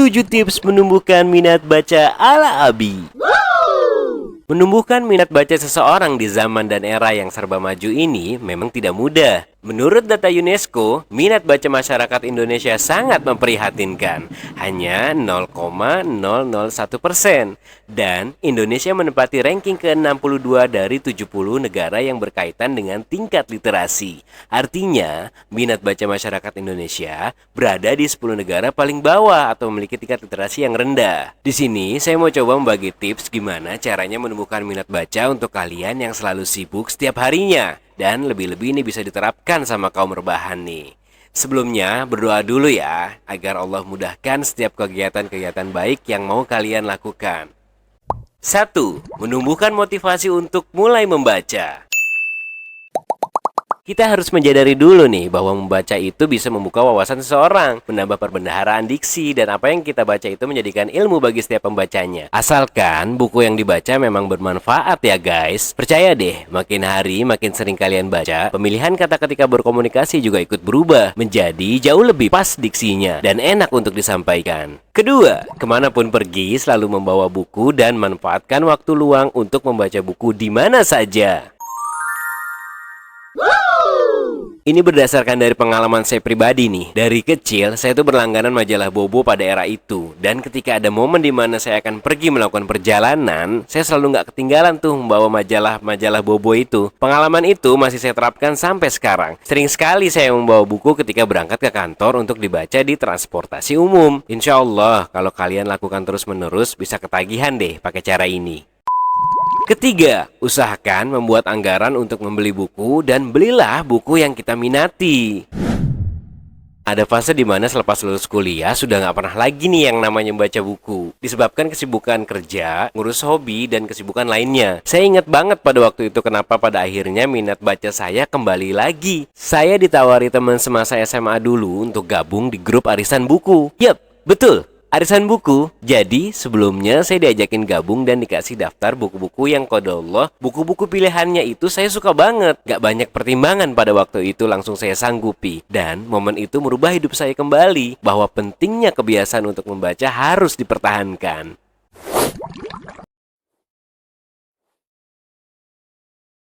7 tips menumbuhkan minat baca ala Abi. Menumbuhkan minat baca seseorang di zaman dan era yang serba maju ini memang tidak mudah. Menurut data UNESCO, minat baca masyarakat Indonesia sangat memprihatinkan, hanya 0,001%. Dan Indonesia menempati ranking ke-62 dari 70 negara yang berkaitan dengan tingkat literasi. Artinya, minat baca masyarakat Indonesia berada di 10 negara paling bawah atau memiliki tingkat literasi yang rendah. Di sini, saya mau coba membagi tips gimana caranya menumbuhkan minat baca untuk kalian yang selalu sibuk setiap harinya. Dan lebih-lebih ini bisa diterapkan sama kaum rebahan nih. Sebelumnya berdoa dulu ya, agar Allah mudahkan setiap kegiatan-kegiatan baik yang mau kalian lakukan. 1. Menumbuhkan motivasi untuk mulai membaca. Kita harus menyadari dulu nih bahwa membaca itu bisa membuka wawasan seseorang, menambah perbendaharaan diksi, dan apa yang kita baca itu menjadikan ilmu bagi setiap pembacanya. Asalkan buku yang dibaca memang bermanfaat ya guys. Percaya deh, makin hari makin sering kalian baca, pemilihan kata ketika berkomunikasi juga ikut berubah, menjadi jauh lebih pas diksinya, dan enak untuk disampaikan. Kedua, kemanapun pergi selalu membawa buku dan manfaatkan waktu luang untuk membaca buku di mana saja. Ini berdasarkan dari pengalaman saya pribadi nih. Dari kecil, saya tuh berlangganan majalah Bobo pada era itu. Dan ketika ada momen di mana saya akan pergi melakukan perjalanan, saya selalu nggak ketinggalan tuh membawa majalah Bobo itu. Pengalaman itu masih saya terapkan sampai sekarang. Sering sekali saya membawa buku ketika berangkat ke kantor untuk dibaca di transportasi umum. Insya Allah, kalau kalian lakukan terus-menerus, bisa ketagihan deh pakai cara ini. Ketiga, usahakan membuat anggaran untuk membeli buku dan belilah buku yang kita minati. Ada fase di mana selepas lulus kuliah sudah nggak pernah lagi nih yang namanya membaca buku. Disebabkan kesibukan kerja, ngurus hobi, dan kesibukan lainnya. Saya ingat banget pada waktu itu kenapa pada akhirnya minat baca saya kembali lagi. Saya ditawari teman semasa SMA dulu untuk gabung di grup arisan buku. Yap, betul. Arisan buku. Jadi sebelumnya saya diajakin gabung dan dikasih daftar buku-buku yang qadarullah buku-buku pilihannya itu saya suka banget. Gak banyak pertimbangan pada waktu itu, langsung saya sanggupi. Dan momen itu merubah hidup saya kembali, bahwa pentingnya kebiasaan untuk membaca harus dipertahankan.